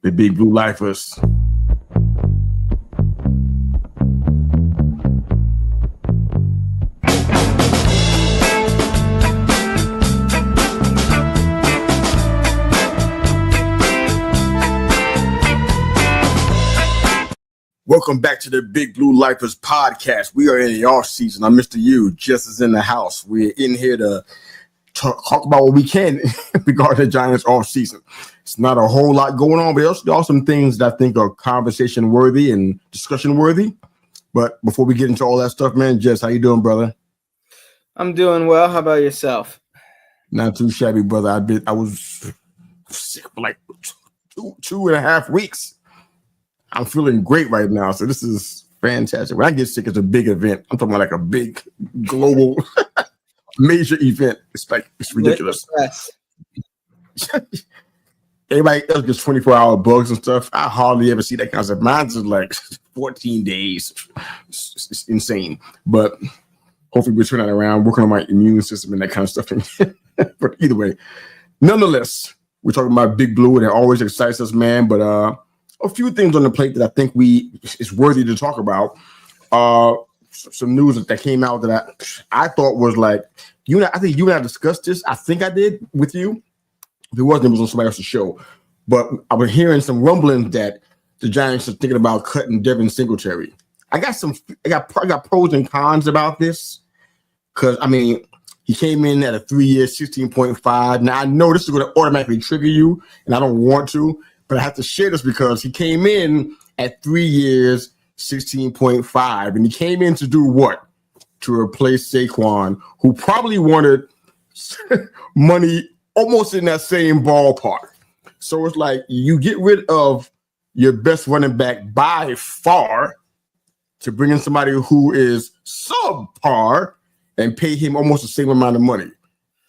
the Big Blue Lifers. Welcome back to the Big Blue Lifers podcast. We are in the off season. I'm Mr. U, just as in the house. We're in here to talk about what we can regarding the Giants off season. It's not a whole lot going on, but there are some things that I think are conversation worthy and discussion worthy. But before we get into all that stuff, man, Jess, how you doing, brother? I'm doing well. How about yourself? Not too shabby, brother. I was sick for like 2.5 weeks. I'm feeling great right now, so this is fantastic. When I get sick, it's a big event. I'm talking about like a big global major event. It's ridiculous. Everybody else gets 24-hour bugs and stuff. I hardly ever see that kind of stuff. Mine's is like 14 days. It's insane. But hopefully we'll turn that around, working on my immune system and that kind of stuff. But either way, nonetheless, we're talking about Big Blue, and it always excites us, man. But a few things on the plate that I think is worthy to talk about. Some news that came out that I thought was like, I think you and I discussed this. I think I did with you. If it wasn't, it was on somebody else's show. But I was hearing some rumblings that the Giants are thinking about cutting Devin Singletary. I got pros and cons about this because he came in at a 3-year, 16.5. Now I know this is going to automatically trigger you, and I don't want to. But I have to share this because he came in at 3 years, 16.5, and he came in to do what? To replace Saquon, who probably wanted money almost in that same ballpark. So it's like you get rid of your best running back by far to bring in somebody who is subpar and pay him almost the same amount of money.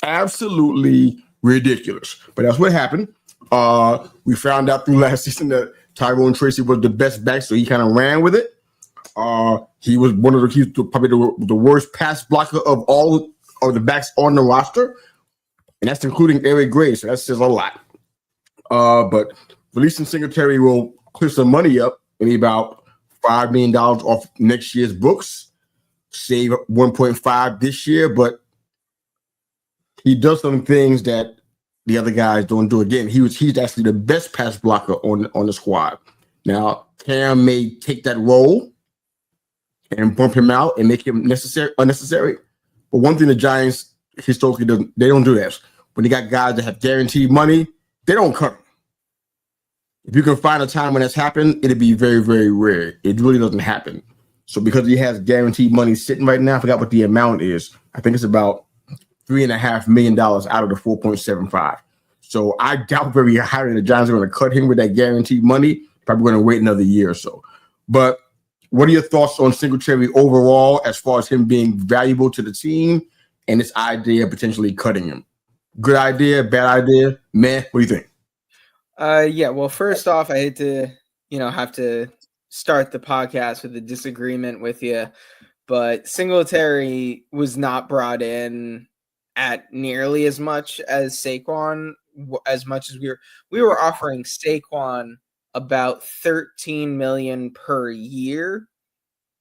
Absolutely ridiculous. But that's what happened. We found out through last season that Tyrone Tracy was the best back, so he kind of ran with it. He was probably the worst pass blocker of all of the backs on the roster, and that's including Eric Gray, so that says a lot. But releasing Singletary will clear some money up, maybe about $5 million off next year's books, save 1.5 this year, but he does some things that the other guys don't do. Again, he's actually the best pass blocker on the squad. Now, Cam may take that role and bump him out and make him unnecessary. But one thing the Giants historically they don't do that. When they got guys that have guaranteed money, they don't cut them. If you can find a time when that's happened, it'd be very, very rare. It really doesn't happen. So because he has guaranteed money sitting right now, I forgot what the amount is. I think it's about $3.5 million out of the 4.75. So I doubt very highly the Giants are going to cut him with that guaranteed money. Probably going to wait another year or so. But what are your thoughts on Singletary overall as far as him being valuable to the team and this idea of potentially cutting him? Good idea, bad idea, meh? What do you think? Yeah, well, first off, I hate to, have to start the podcast with a disagreement with you, but Singletary was not brought in at nearly as much as Saquon, as much as we were offering Saquon about $13 million per year,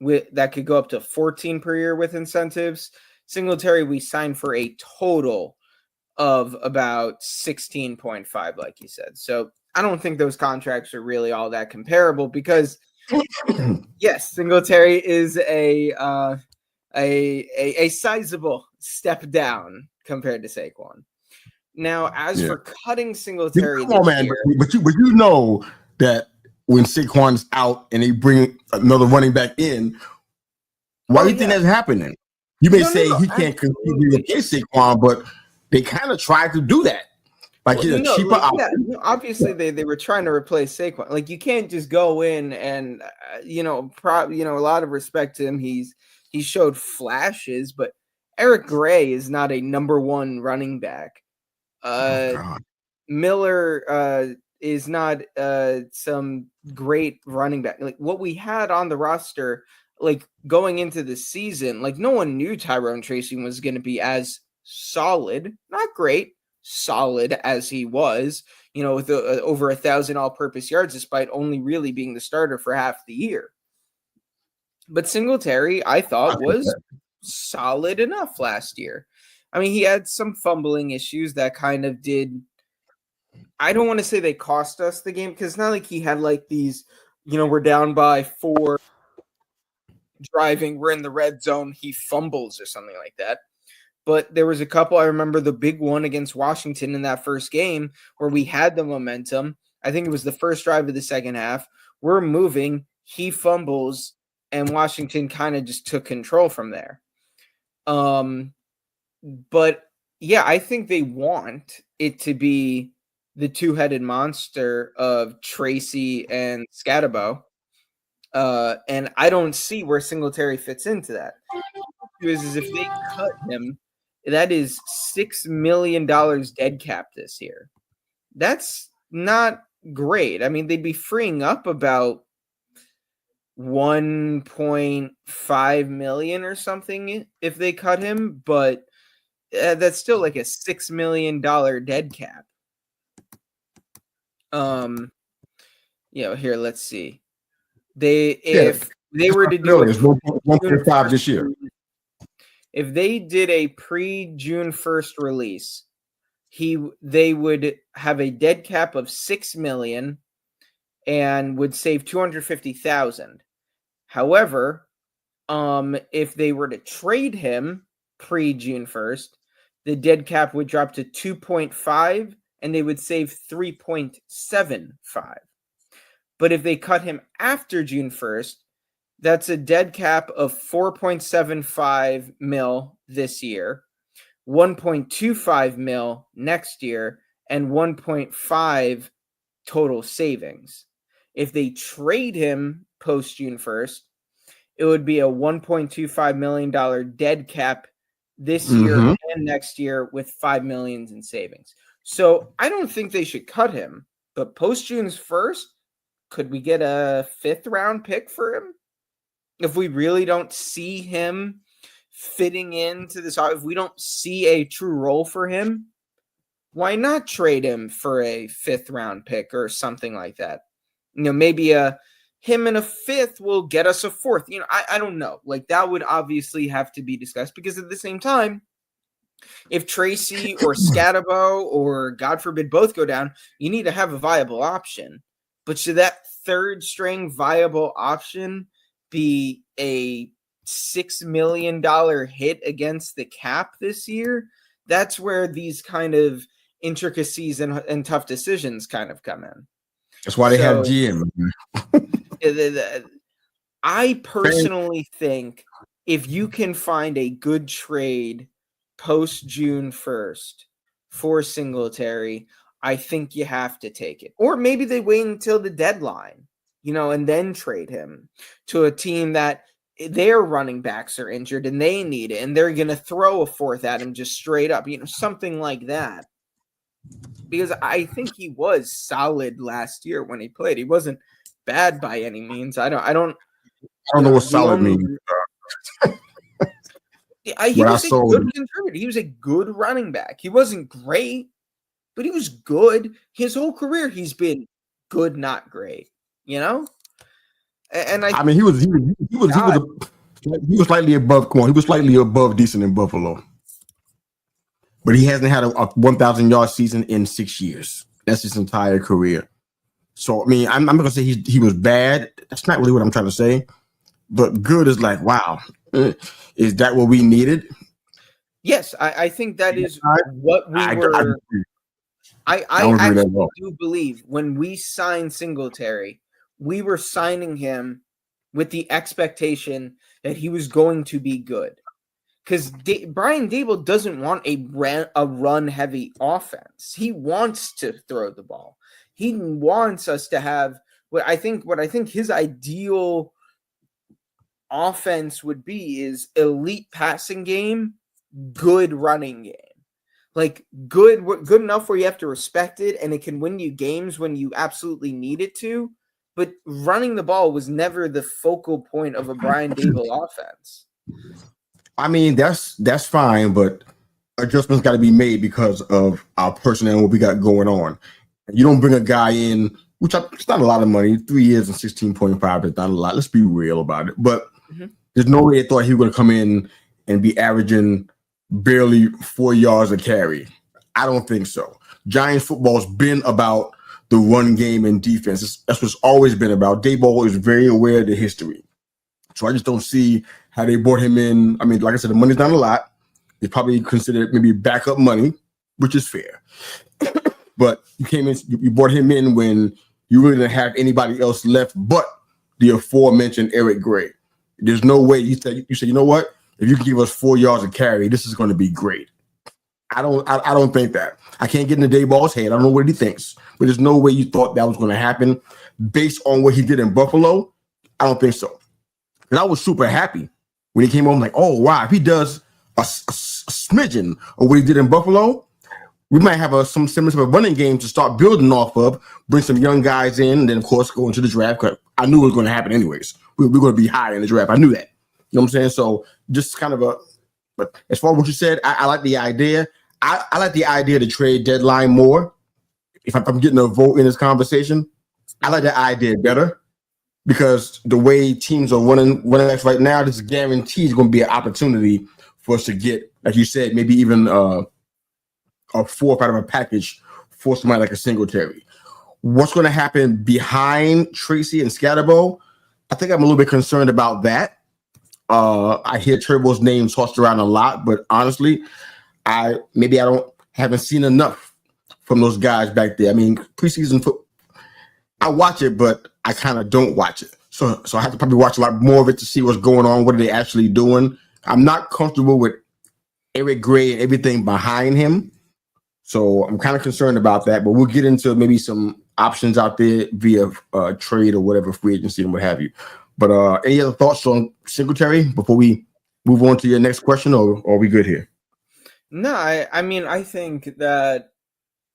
that could go up to $14 per year with incentives. Singletary, we signed for a total of about 16.5, like you said. So I don't think those contracts are really all that comparable because yes, Singletary is a sizable step down compared to Saquon. Now, as for cutting Singletary, come on, man, but you know that when Saquon's out and they bring another running back in, why do you think that's happening? You may say he can't completely replace Saquon, but they kind of tried to do that. Cheaper option. Yeah, obviously, they were trying to replace Saquon. Like, you can't just go in and a lot of respect to him. He showed flashes, but Eric Gray is not a number one running back. Miller is not some great running back. Like what we had on the roster, like going into the season, like no one knew Tyrone Tracy was going to be as solid, not great, solid as he was. with over 1,000 all-purpose yards, despite only really being the starter for half the year. But Singletary, I thought, was solid enough last year. I mean, he had some fumbling issues that kind of did. I don't want to say they cost us the game, because it's not like he had like these, we're down by 4 driving, we're in the red zone, he fumbles or something like that. But there was a couple. I remember the big one against Washington in that first game where we had the momentum. I think it was the first drive of the second half. We're moving, he fumbles, and Washington kind of just took control from there. But yeah, I think they want it to be the two-headed monster of Tracy and Scatterbo. And I don't see where Singletary fits into that. Is if they cut him, that is $6 million dead cap this year. That's not great. I mean, they'd be freeing up about $1.5 million or something if they cut him, but that's still like a $6 million dead cap. Here, let's see. If they were to do 1.5 this year. If they did a pre-June 1st release, they would have a dead cap of $6 million and would save $250,000. However, if they were to trade him pre-June 1st, the dead cap would drop to 2.5 and they would save 3.75. But if they cut him after June 1st, that's a dead cap of 4.75 mil this year, 1.25 mil next year, and 1.5 total savings. If they trade him post June 1st, it would be a $1.25 million dead cap this year and next year with $5 million in savings. So I don't think they should cut him, but post June 1st, could we get a 5th round pick for him? If we really don't see him fitting into this, if we don't see a true role for him, why not trade him for a 5th round pick or something like that? Maybe him and a 5th will get us a 4th. I don't know. Like, that would obviously have to be discussed, because at the same time, if Tracy or Scatterbo or God forbid both go down, you need to have a viable option. But should that 3rd string viable option be a $6 million hit against the cap this year? That's where these kind of intricacies and tough decisions kind of come in. That's why they have GM. I personally think if you can find a good trade post June 1st for Singletary, I think you have to take it. Or maybe they wait until the deadline, and then trade him to a team that their running backs are injured and they need it, and they're going to throw a 4th at him just straight up, something like that. Because I think he was solid last year when he played. He wasn't bad by any means. I don't know what solid means. He was a good contributor. He was a good running back. He wasn't great, but he was good. His whole career, he's been good, not great. And I mean, he was slightly above corn. He was slightly above decent in Buffalo, but he hasn't had a 1,000-yard season in 6 years. That's his entire career. So I mean, I'm not gonna say he was bad. That's not really what I'm trying to say. But good is like, wow, is that what we needed? Yes, I think that is what we were. I actually do believe when we signed Singletary, we were signing him with the expectation that he was going to be good. Because Brian Daboll doesn't want a run-heavy offense. He wants to throw the ball. He wants us to have what I think his ideal offense would be is elite passing game, good running game. Like good enough where you have to respect it and it can win you games when you absolutely need it to. But running the ball was never the focal point of a Brian Daboll offense. I mean, that's fine, but adjustments got to be made because of our personnel and what we got going on. You don't bring a guy in, it's not a lot of money. 3 years and 16.5 is not a lot. Let's be real about it. But there's no way they thought he was going to come in and be averaging barely 4 yards a carry. I don't think so. Giants football's been about the run game and defense. That's what it's always been about. Daboll is very aware of the history. So I just don't see how they brought him in. I mean, like I said, the money's not a lot. They probably considered maybe backup money, which is fair. But you came in, you brought him in when you really didn't have anybody else left but the aforementioned Eric Gray. There's no way you said, you know what? If you can give us 4 yards of carry, this is going to be great. I don't think that. I can't get into Daboll's head. I don't know what he thinks, but there's no way you thought that was going to happen based on what he did in Buffalo. I don't think so. And I was super happy when he came home, like, oh wow, if he does a smidgen of what he did in Buffalo, we might have some semblance of a running game to start building off of, bring some young guys in, and then, of course, go into the draft. Because I knew it was going to happen anyways. We're going to be high in the draft. I knew that. You know what I'm saying? So just kind of but as far as what you said, I like the idea. I like the idea to trade deadline more. If I'm getting a vote in this conversation, I like the idea better because the way teams are running backs right now, this guarantees going to be an opportunity for us to get, like you said, maybe even a fourth out of a package for somebody like a Singletary. What's going to happen behind Tracy and Scatterbo? I think I'm a little bit concerned about that. I hear Turbo's name tossed around a lot, but honestly, I haven't seen enough from those guys back there. I mean, preseason football, I watch it, but I kind of don't watch it. So I have to probably watch a lot more of it to see what's going on. What are they actually doing? I'm not comfortable with Eric Gray and everything behind him. So I'm kind of concerned about that, but we'll get into maybe some options out there via trade or whatever, free agency and what have you. But any other thoughts on Singletary before we move on to your next question, or are we good here? No, I mean, I think that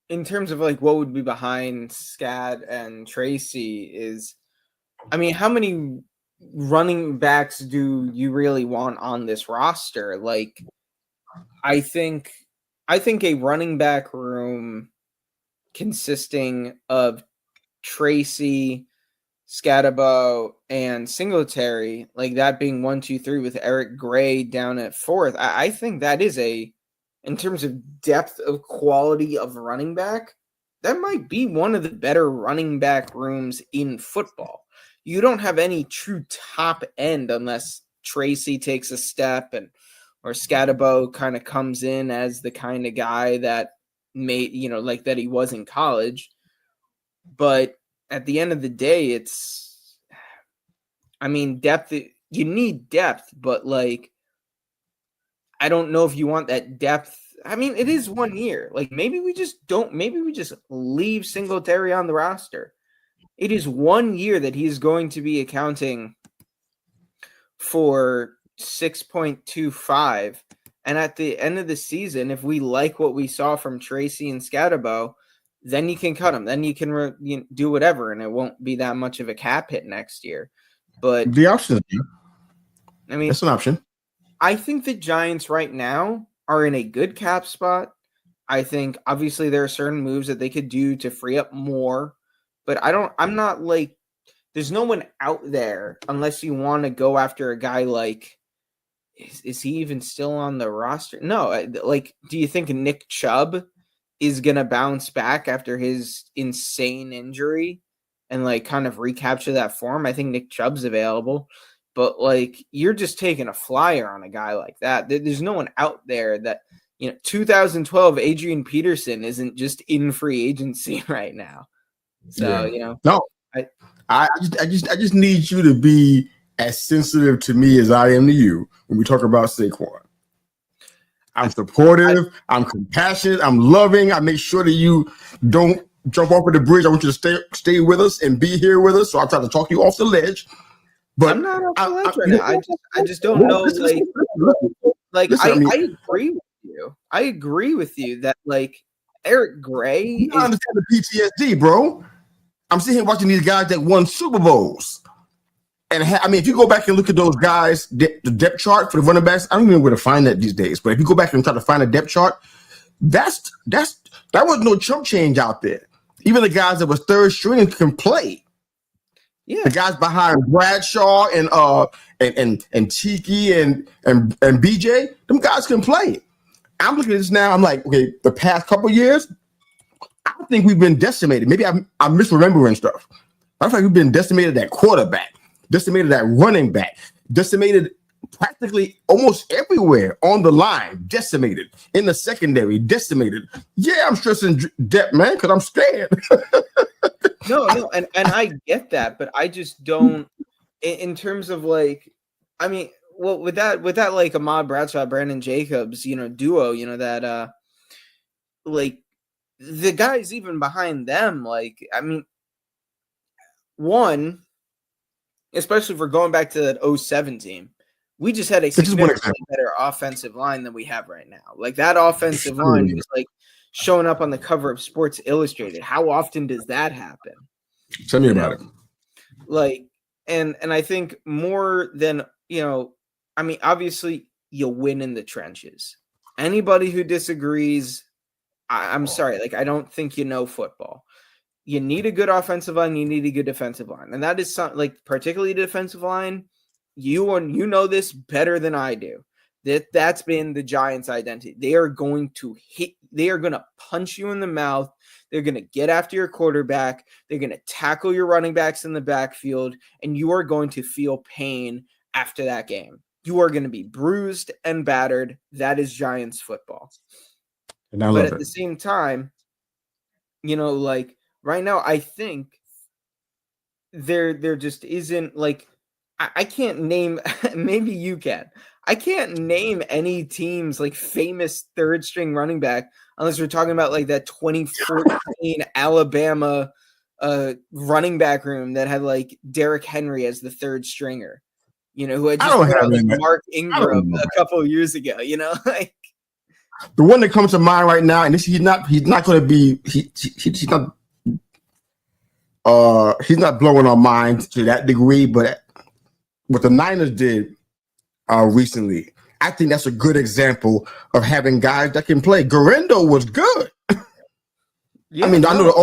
in terms of like what would be behind Scad and Tracy is, I mean, how many running backs do you really want on this roster? Like, I think a running back room consisting of Tracy, Scatterbo, and Singletary, like that being 1, 2, 3 with Eric Gray down at fourth, I think that is in terms of depth of quality of running back, that might be one of the better running back rooms in football. You don't have any true top end unless Tracy takes a step or Scatterbo kind of comes in as the kind of guy that like that he was in college. But at the end of the day, depth, you need depth, but like, I don't know if you want that depth. I mean, it is 1 year. Like maybe we just leave Singletary on the roster. It is 1 year that he's going to be accounting for 6.25. And at the end of the season, if we like what we saw from Tracy and Scatterbo, then you can cut him. Then you can do whatever, and it won't be that much of a cap hit next year. But the option, I mean, that's an option. I think the Giants right now are in a good cap spot. I think obviously there are certain moves that they could do to free up more, but I'm not like, there's no one out there unless you want to go after a guy like, is he even still on the roster? No, like, do you think Nick Chubb is going to bounce back after his insane injury and like kind of recapture that form? I think Nick Chubb's available. But, like, you're just taking a flyer on a guy like that. There's no one out there that, 2012 Adrian Peterson isn't just in free agency right now. So, No, I just need you to be as sensitive to me as I am to you when we talk about Saquon. I'm supportive. I'm compassionate. I'm loving. I make sure that you don't jump off of the bridge. I want you to stay with us and be here with us. So I try to talk you off the ledge. But I'm not off the ledge right now. I just don't know. I agree with you. I agree with you that like Eric Gray. You don't understand the PTSD, bro. I'm sitting here watching these guys that won Super Bowls, and if you go back and look at those guys, the depth chart for the running backs, I don't even know where to find that these days. But if you go back and try to find a depth chart, that was no chump change out there. Even the guys that was third string can play. Yeah, the guys behind Bradshaw and Tiki and BJ, them guys can play. I'm looking at this now. I'm like, okay, the past couple years, I think we've been decimated. Maybe I'm misremembering stuff. I feel like we've been decimated at quarterback, decimated at running back, decimated practically almost everywhere on the line, decimated in the secondary, decimated. Yeah, I'm stressing depth, man, because I'm scared. No, and I get that, but I just don't. In terms of like, I mean, well, with that like Ahmad Bradshaw, Brandon Jacobs, duo, that like the guys even behind them, like, I mean, one, especially if we're going back to that 07 team, we just had a significantly better offensive line than we have right now. Like that offensive line is like showing up on the cover of Sports Illustrated. How often does that happen? Tell me about it. Like, and I think more than, I mean, obviously you win in the trenches. Anybody who disagrees, I'm sorry. Like, I don't think you know football. You need a good offensive line. You need a good defensive line. And that is something, like, particularly defensive line. You know this better than I do. That's been the Giants' identity. They are going to hit. They are going to punch you in the mouth. They're going to get after your quarterback. They're going to tackle your running backs in the backfield, and you are going to feel pain after that game. You are going to be bruised and battered. That is Giants football. But at the same time, like right now, I think there just isn't like I can't name. Maybe you can. I can't name any teams like famous third string running back unless we're talking about like that 2014 Alabama running back room that had like Derrick Henry as the third stringer, who had just put out like Mark Ingram a couple of years ago, like the one that comes to mind right now, and he's not going to be he's not blowing our minds to that degree, but what the Niners did recently, I think that's a good example of having guys that can play. Garendo was good. Yeah, I mean, I know the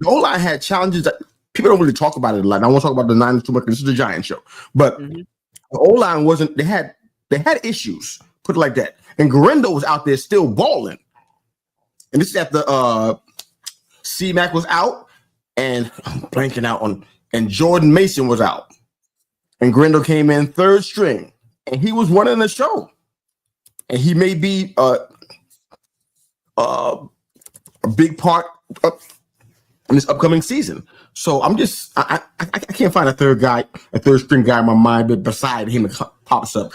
O-line had challenges that people don't really talk about it a lot. I won't talk about the Niners too much. This is the Giants show, but the O-line wasn't. They had issues. Put it like that. And Garendo was out there still balling. And this is after C-Mac was out, and I'm blanking out on, and Jordan Mason was out. And Garendo came in third string, and he was running the show. And he may be a big part in this upcoming season. So I'm just I can't find a third string guy in my mind, but beside him it pops up.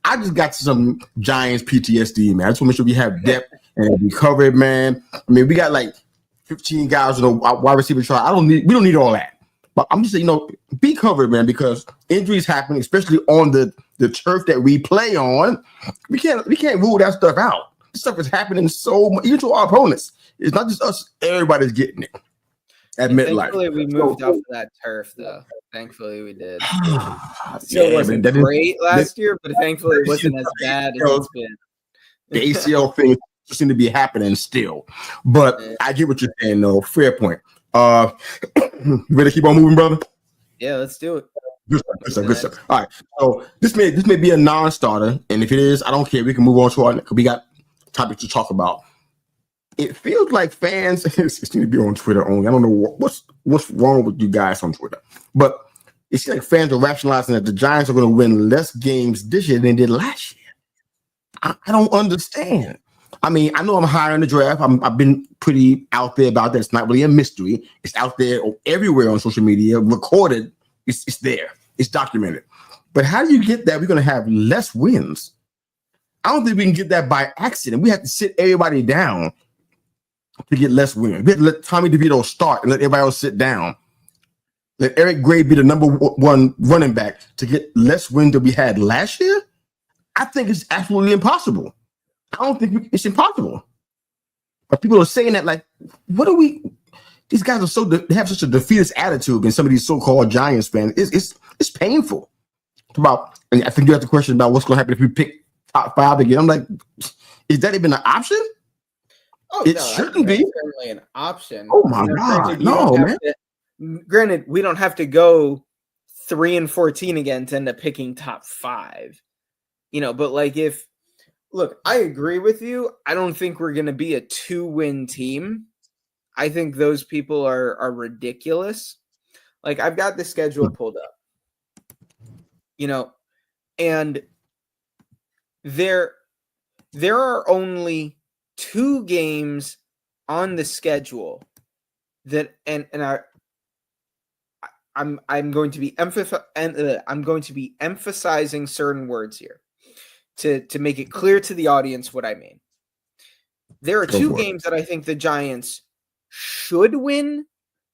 I just got some Giants PTSD, man. I just want to make sure we have depth and be covered, man. I mean, we got like 15 guys in the wide receiver chart. We don't need all that. But I'm just saying, be covered, man, because injuries happen, especially on the turf that we play on. We can't rule that stuff out. This stuff is happening so much, even to our opponents. It's not just us. Everybody's getting it at MetLife. Thankfully, we moved off of that turf, though. Thankfully, we did. It wasn't great last year, but thankfully it wasn't as bad as it's been. The ACL thing seem to be happening still. But I get what you're saying, though. Fair point. You ready to keep on moving, brother? Yeah, let's do it. Good stuff. All right. So this may be a non-starter, and if it is, I don't care. We can move on to our next. We got topics to talk about. It feels like fans seem to be on Twitter only. I don't know what's wrong with you guys on Twitter, but it seems like fans are rationalizing that the Giants are going to win less games this year than they did last year. I don't understand. I mean, I know I'm high on the draft. I've been pretty out there about that. It's not really a mystery. It's out there everywhere on social media, recorded. It's there. It's documented. But how do you get that we're going to have less wins? I don't think we can get that by accident. We have to sit everybody down to get less wins. We have to let Tommy DeVito start and let everybody else sit down. Let Eric Gray be the number one running back to get less wins than we had last year? I think it's absolutely impossible. I don't think it's impossible. But people are saying that, like, what are we? These guys are they have such a defeatist attitude in some of these so-called Giants fans. It's painful. And I think you have the question about what's going to happen if we pick top 5 again. I'm like, is that even an option? Oh, It no, shouldn't be. certainly an option. Oh my God, no, man. Granted, we don't have to go 3-14 again to end up picking top 5. But like look, I agree with you. I don't think we're going to be a 2-win team. I think those people are ridiculous. Like, I've got the schedule pulled up, and there are only 2 games on the schedule that, and I'm going to be emphasizing certain words here to make it clear to the audience what I mean. There are 2 games that I think the Giants should win.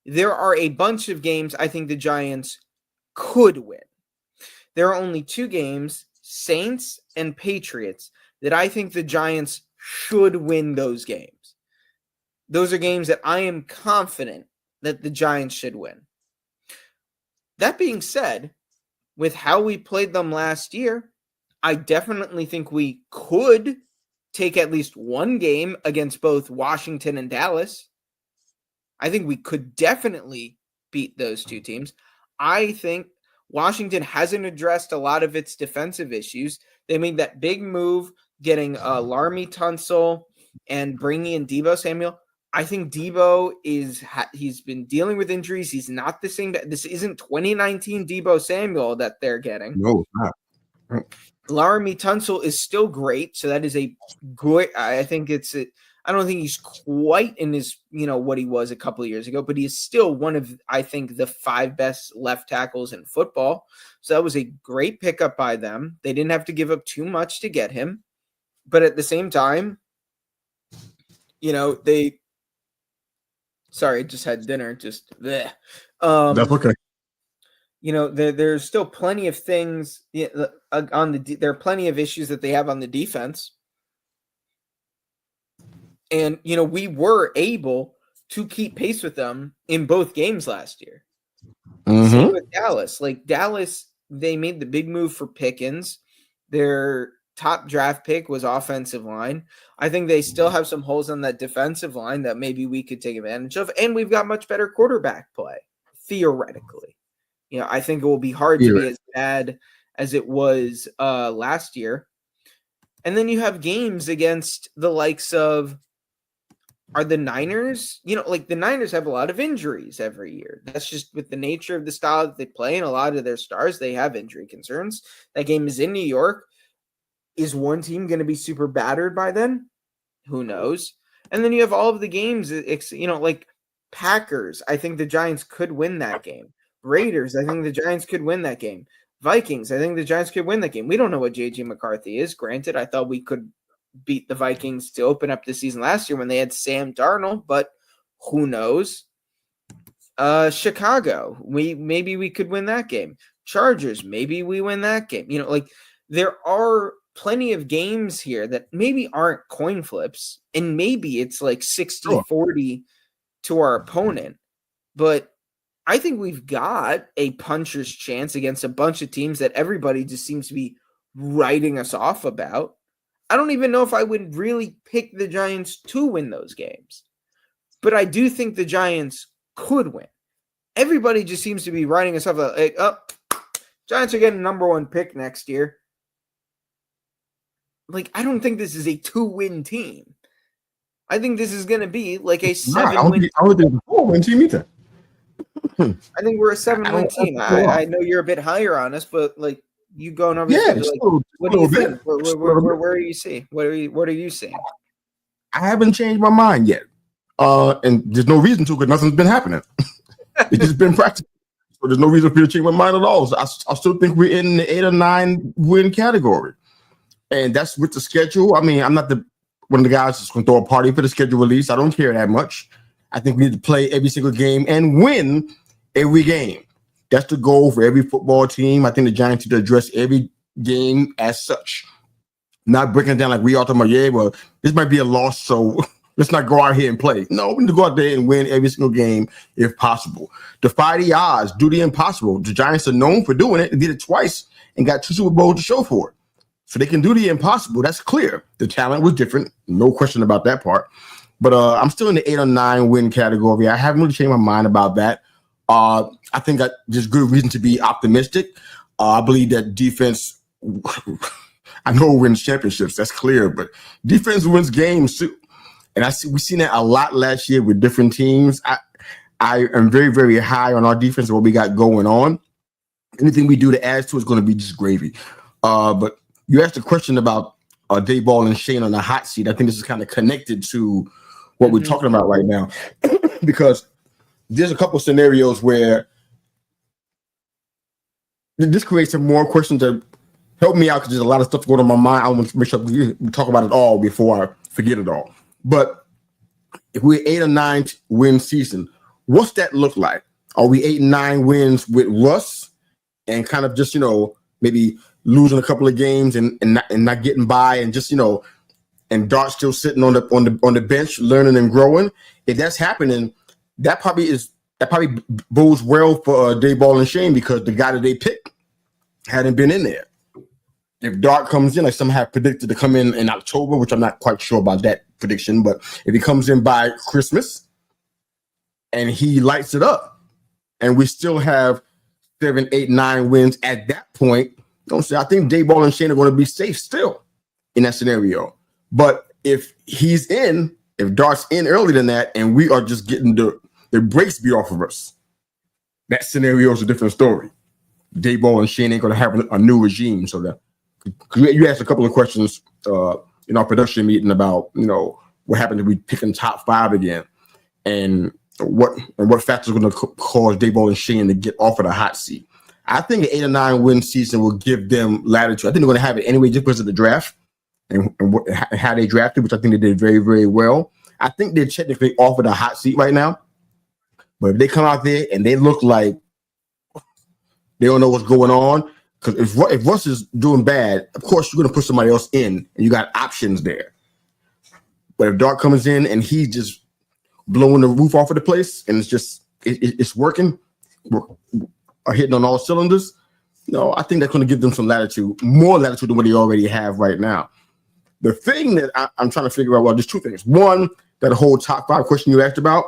There are a bunch of games I think the Giants could win. There are only 2 games, Saints and Patriots, that I think the Giants should win those games. Those are games that I am confident that the Giants should win. That being said, with how we played them last year, I definitely think we could take at least one game against both Washington and Dallas. I think we could definitely beat those 2 teams. I think Washington hasn't addressed a lot of its defensive issues. They made that big move getting Laremy Tunsil and bringing in Deebo Samuel. I think Deebo he's been dealing with injuries. He's not the same. This isn't 2019 Deebo Samuel that they're getting. No, it's not. Laremy Tunsil is still great. So that is a good, I think I don't think he's quite in his, what he was a couple of years ago, but he is still one of, I think, the 5 best left tackles in football. So that was a great pickup by them. They didn't have to give up too much to get him. But at the same time, sorry, just had dinner. Just bleh. That's okay. There's still plenty of things there are plenty of issues that they have on the defense. And, we were able to keep pace with them in both games last year. Mm-hmm. Same with Dallas. Like, Dallas, they made the big move for Pickens. Their top draft pick was offensive line. I think they still have some holes on that defensive line that maybe we could take advantage of. And we've got much better quarterback play, theoretically. I think it will be hard to be as bad as it was last year. And then you have games against the likes of, are the Niners, the Niners have a lot of injuries every year. That's just with the nature of the style that they play, and a lot of their stars, they have injury concerns. That game is in New York. Is one team going to be super battered by then? Who knows? And then you have all of the games, like Packers. I think the Giants could win that game. Raiders, I think the Giants could win that game. Vikings, I think the Giants could win that game. We don't know what J.J. McCarthy is. Granted, I thought we could beat the Vikings to open up the season last year when they had Sam Darnold, but who knows? Chicago, maybe we could win that game. Chargers, maybe we win that game. There are plenty of games here that maybe aren't coin flips, and maybe it's like 60-40 to our opponent, but I think we've got a puncher's chance against a bunch of teams that everybody just seems to be writing us off about. I don't even know if I would really pick the Giants to win those games, but I do think the Giants could win. Everybody just seems to be writing us off like, Giants are getting number 1 pick next year. Like, I don't think this is a 2-win team. I think this is going to be like a 7-win team. I would think a 4-win team either. I think we're a 7-win team. I know you're a bit higher on us, but like, you going over what do you think? Where do you see? What are you seeing? I haven't changed my mind yet. And there's no reason to, because nothing's been happening. It's just been practice. So there's no reason for me to change my mind at all. So I still think we're in the 8 or 9 win category. And that's with the schedule. I mean, I'm not one of the guys that's going to throw a party for the schedule release. I don't care that much. I think we need to play every single game and win every game. That's the goal for every football team. I think the Giants need to address every game as such. Not breaking it down like we all talking about, well, this might be a loss, so let's not go out here and play. No, we need to go out there and win every single game if possible. Defy the odds, do the impossible. The Giants are known for doing it. They did it twice and got 2 Super Bowls to show for it. So they can do the impossible. That's clear. The talent was different. No question about that part. But I'm still in the 8 or 9 win category. I haven't really changed my mind about that. I think that there's good reason to be optimistic. I believe that defense, I know wins championships, that's clear, but defense wins games too. And we've seen that a lot last year with different teams. I am very, very high on our defense and what we got going on. Anything we do to add to it is going to be just gravy. But you asked a question about Dayball and Shane on the hot seat. I think this is kind of connected to what we're talking about right now, because there's a couple scenarios where this creates some more questions that help me out, because there's a lot of stuff going on in my mind. I want to make sure we talk about it all before I forget it all. But if we're 8 or 9 win season, what's that look like? Are we 8 and 9 wins with Russ and kind of just, maybe losing a couple of games and not getting by, and just, and Dart still sitting on the bench learning and growing? If that's happening, that probably bodes well for Dayball and Shane, because the guy that they picked hadn't been in there. If Dart comes in, like some have predicted to come in October, which I'm not quite sure about that prediction, but if he comes in by Christmas and he lights it up, and we still have 7, 8, 9 wins at that point, I think Dayball and Shane are going to be safe still in that scenario. But if Dart's in earlier than that, and we are just getting the brakes beat off of us, that scenario is a different story. Dayball and Shane ain't going to have a new regime. So that you asked a couple of questions in our production meeting about what happened if we picking top 5 again, and what factors are going to cause Dayball and Shane to get off of the hot seat. I think an 8 or 9 win season will give them latitude. I think they're going to have it anyway, just because of the draft and how they drafted, which I think they did very, very well. I think they're technically off of the hot seat right now. But if they come out there and they look like they don't know what's going on, because if Russ is doing bad, of course you're going to put somebody else in, and you got options there. But if Dart comes in and he's just blowing the roof off of the place, and it's working, are hitting on all cylinders, I think that's going to give them some latitude, more latitude than what they already have right now. The thing that I'm trying to figure out, well, there's 2 things. One, that whole top 5 question you asked about,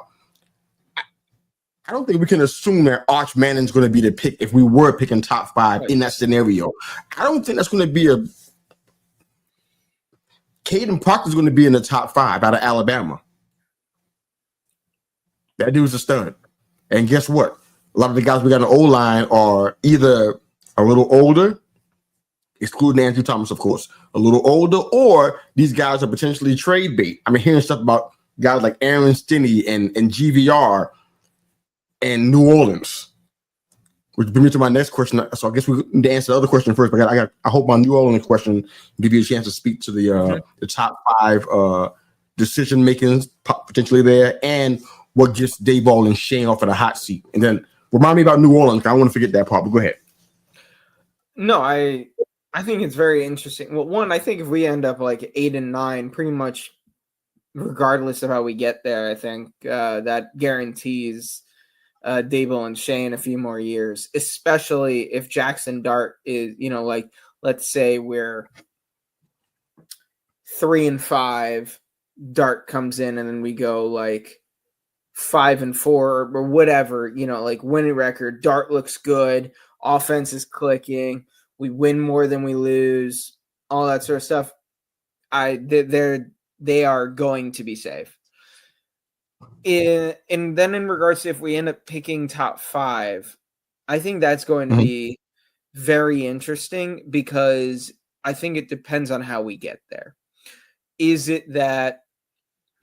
I don't think we can assume that Arch Manning's going to be the pick if we were picking top 5 in that scenario. I don't think that's going to be Caden Proctor's going to be in the top 5 out of Alabama. That dude's a stud. And guess what? A lot of the guys we got in the O-line are either a little older, excluding Andrew Thomas, of course, a little older, or these guys are potentially trade bait. I'm hearing stuff about guys like Aaron Stinney and GVR and New Orleans, which brings me to my next question. So I guess we need to answer the other question first. But I hope my New Orleans question give you a chance to speak to the top 5 decision makings potentially there, and what gets Dayball and Shane off of the hot seat. And then remind me about New Orleans. I don't want to forget that part. But go ahead. No, I think it's very interesting. Well, one, I think if we end up like 8 and 9, pretty much regardless of how we get there, I think that guarantees Dayball and Shane a few more years, especially if Jackson Dart is, like, let's say we're 3 and 5, Dart comes in, and then we go like 5 and 4 or whatever, like winning record. Dart looks good, offense is clicking, we win more than we lose, all that sort of stuff. They are going to be safe. And then in regards to if we end up picking top 5, I think that's going to be very interesting, because I think it depends on how we get there. Is it that,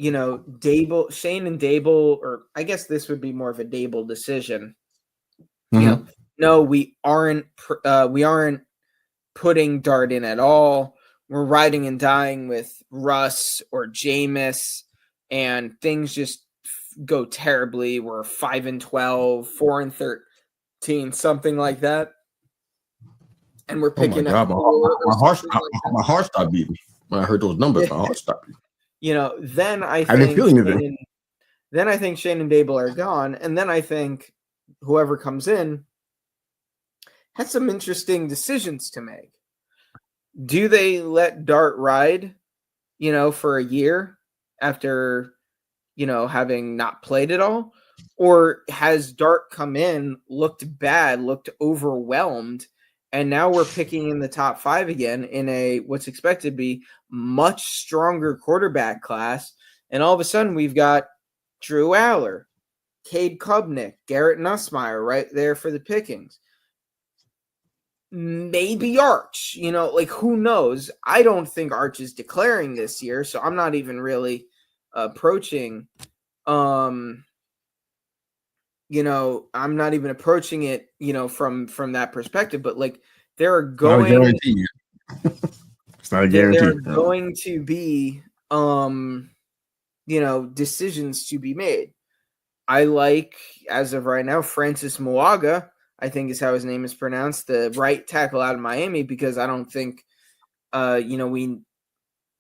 Shane and Dayball, or I guess this would be more of a Dayball decision. No, we aren't putting Dart in at all. We're riding and dying with Russ or Jameis, and things just go terribly. We're 5 and 12, 4 and 13, something like that. And we're picking up. My heart stopped beating when I heard those numbers. My heart stopped beating. Then I think Shane and Dayball are gone, and then I think whoever comes in has some interesting decisions to make. Do they let Dart ride, for a year after having not played at all? Or has Dart come in, looked bad, looked overwhelmed, and now we're picking in the top 5 again in a what's expected to be much stronger quarterback class, and all of a sudden we've got Drew Aller, Cade Klubnik, Garrett Nussmeier right there for the pickings. Maybe Arch, who knows? I don't think Arch is declaring this year, so I'm not even really approaching I'm not even approaching it, from that perspective, but there are going not a guarantee. It's not a guarantee. There are going to be decisions to be made. I like, as of right now, Francis Muaga, I think is how his name is pronounced, the right tackle out of Miami, because I don't think we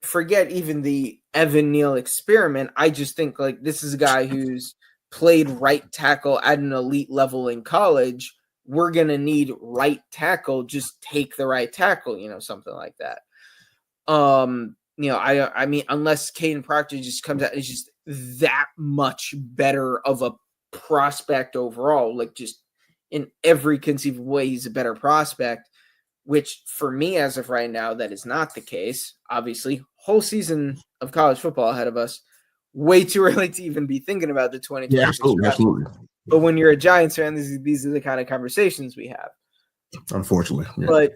forget even the Evan Neal experiment. I just think this is a guy who's played right tackle at an elite level in college. We're going to need right tackle. Just take the right tackle, something like that. I mean, unless Caden Proctor just comes out, it's just that much better of a prospect overall. Just in every conceivable way, he's a better prospect, which for me, as of right now, that is not the case. Obviously, whole season of college football ahead of us. Way too early to even be thinking about the 2020. Yeah, absolutely. But when you're a Giants fan, these are the kind of conversations we have. Unfortunately. Yeah. But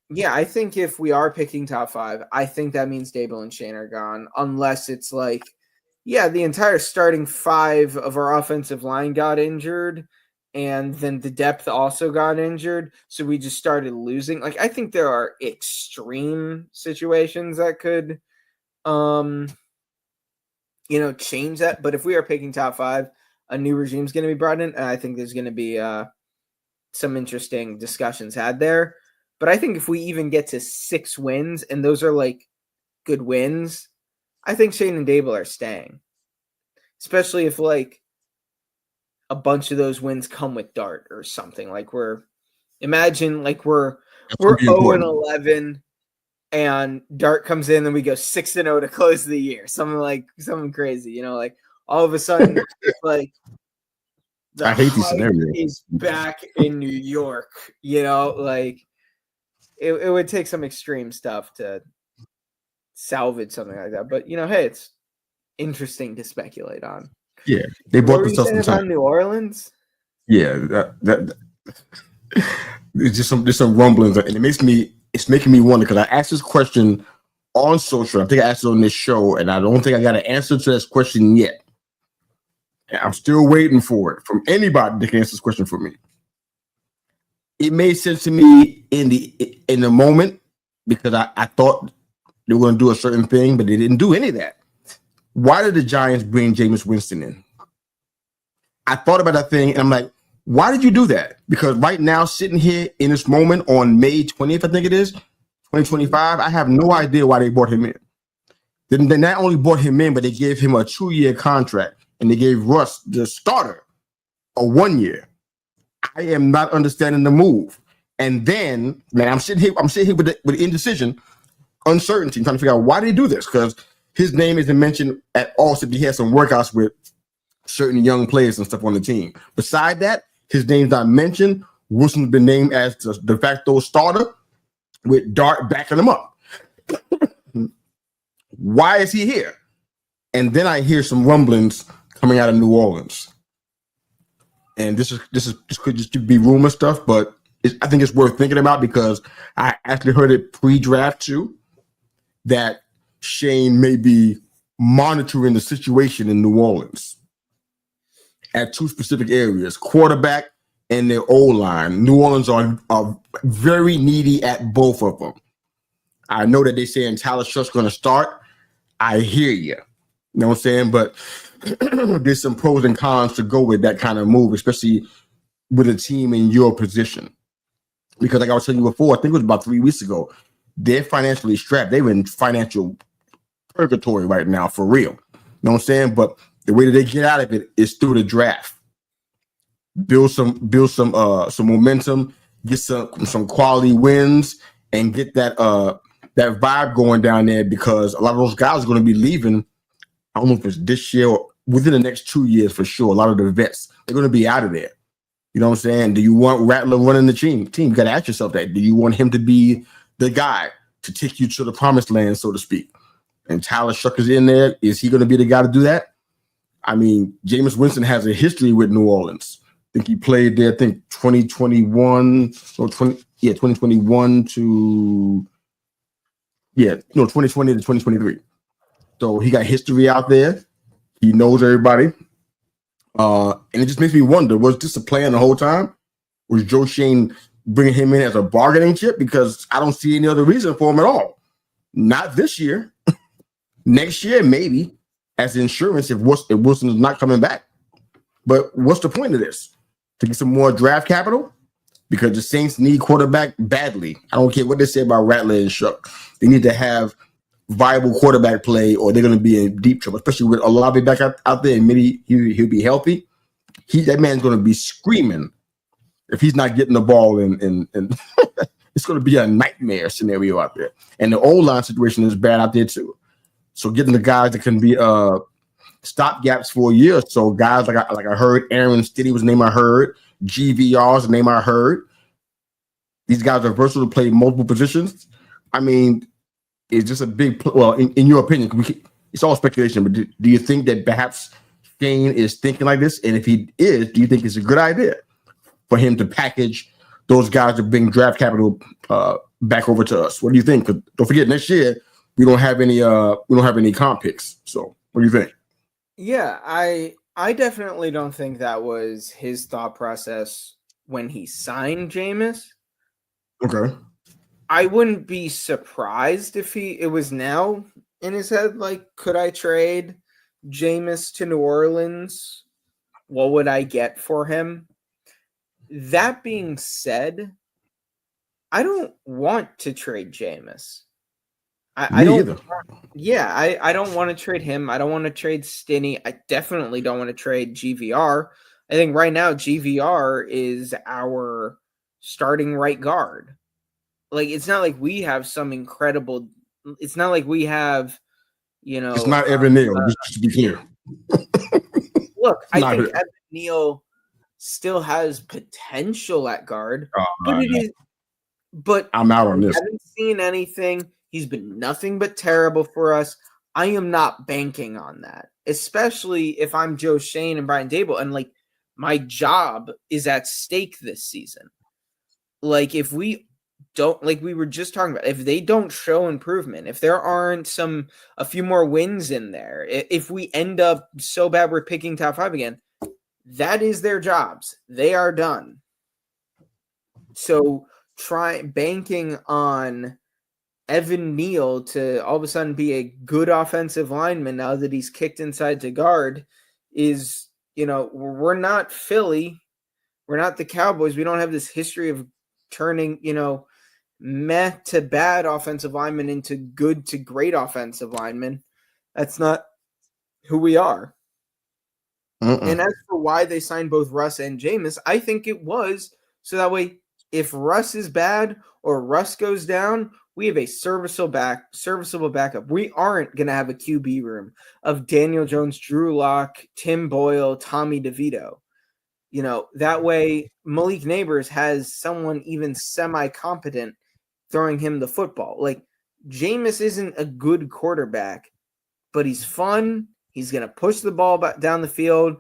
yeah, I think if we are picking top 5, I think that means Dable and Shane are gone, unless it's the entire starting 5 of our offensive line got injured, and then the depth also got injured, so we just started losing. I think there are extreme situations that could change that. But if we are picking top 5, a new regime is going to be brought in, and I think there's going to be some interesting discussions had there. But I think if we even get to 6 wins, and those are good wins, I think Shane and Dable are staying. Especially if a bunch of those wins come with Dart or something. We're 0-11 and Dart comes in and we go 6-0 to close the year. Something crazy, all of a sudden I hate these scenarios. Is back in New York, it would take some extreme stuff to salvage something like that. But hey, it's interesting to speculate on. Yeah, they bought the stuff from New Orleans. Yeah, that it's just some rumblings, and it's making me wonder, because I asked this question on social. I think I asked it on this show, and I don't think I got an answer to this question yet. And I'm still waiting for it from anybody that can answer this question for me. It made sense to me in the moment, because I thought they were going to do a certain thing, but they didn't do any of that. Why did the Giants bring Jameis Winston in? I thought about that thing, and I'm like, why did you do that? Because right now, sitting here in this moment on May 20th, I think it is, 2025, I have no idea why they brought him in. They not only brought him in, but they gave him a 2-year contract, and they gave Russ, the starter, a 1 year. I am not understanding the move. And then, man, I'm sitting here with indecision, uncertainty, trying to figure out why they do this, because his name isn't mentioned at all, except he has some workouts with certain young players and stuff on the team. Beside that, his name's not mentioned. Wilson's been named as the de facto starter with Dart backing him up. Why is he here? And then I hear some rumblings coming out of New Orleans. And this could just be rumor stuff, but I think it's worth thinking about, because I actually heard it pre-draft too, that Shane may be monitoring the situation in New Orleans at 2 specific areas: quarterback and their O-line. New Orleans are very needy at both of them. I know that they're saying Tyler Shutt's going to start. I hear you. You know what I'm saying? But there's some pros and cons to go with that kind of move, especially with a team in your position. Because like I was telling you before, I think it was about 3 weeks ago, they're financially strapped. They're in financial purgatory right now, for real. You know what I'm saying? But the way that they get out of it is through the draft. Build some momentum, get some quality wins, and get that vibe going down there, because a lot of those guys are going to be leaving. I don't know if it's this year within the next 2 years for sure. A lot of the vets, they're going to be out of there. You know what I'm saying? Do you want Rattler running the team? You got to ask yourself that. Do you want him to be the guy to take you to the promised land, so to speak? And Tyler Shucker's in there. Is he going to be the guy to do that? I mean, Jameis Winston has a history with New Orleans. I think he played there, 2021 to 2023. So he got history out there. He knows everybody. And it just makes me wonder, was this a plan the whole time? Was Joe Shane bringing him in as a bargaining chip? Because I don't see any other reason for him at all. Not this year. Next year, maybe, as insurance if Wilson is not coming back. But what's the point of this? To get some more draft capital? Because the Saints need quarterback badly. I don't care what they say about Rattler and Shuck. They need to have viable quarterback play or they're going to be in deep trouble, especially with Olave back out there and maybe he'll be healthy. That man's going to be screaming if he's not getting the ball and it's going to be a nightmare scenario out there. And the O-line situation is bad out there too. So getting the guys that can be stopgaps for a year. So guys like I heard Aaron Stiddy was the name I heard. GVR is the name I heard. These guys are versatile to play multiple positions. I mean, it's just a big well, in your opinion, it's all speculation, but do you think that perhaps Shane is thinking like this? And if he is, do you think it's a good idea for him to package those guys to bring draft capital back over to us? What do you think? 'Cause don't forget, next year we don't have any comp picks. So what do you think? Yeah, I definitely don't think that was his thought process when he signed Jameis. Okay. I wouldn't be surprised if it was now in his head, like, could I trade Jameis to New Orleans? What would I get for him? That being said, I don't want to trade Jameis. I don't either. I don't want to trade him. I don't want to trade Stinney. I definitely don't want to trade GVR. I think right now GVR is our starting right guard. Like, it's not like we have some incredible. It's not like we have, It's not Evan Neal. Just to be clear. Look, I think Evan Neal still has potential at guard, but I'm out on this. I haven't seen anything. He's been nothing but terrible for us. I am not banking on that, especially if I'm Joe Shane and Brian Daboll, and like my job is at stake this season. Like, if we don't, like we were just talking about, if they don't show improvement, if there aren't a few more wins in there, if we end up so bad we're picking top 5 again, that is their jobs. They are done. So try banking on Evan Neal to all of a sudden be a good offensive lineman now that he's kicked inside to guard is, we're not Philly. We're not the Cowboys. We don't have this history of turning, meh to bad offensive linemen into good to great offensive linemen. That's not who we are. And as for why they signed both Russ and Jameis, I think it was so that way if Russ is bad or Russ goes down, we have a serviceable backup. We aren't going to have a QB room of Daniel Jones, Drew Lock, Tim Boyle, Tommy DeVito. That way Malik Neighbors has someone even semi-competent throwing him the football. Like, Jameis isn't a good quarterback, but he's fun. He's going to push the ball back down the field.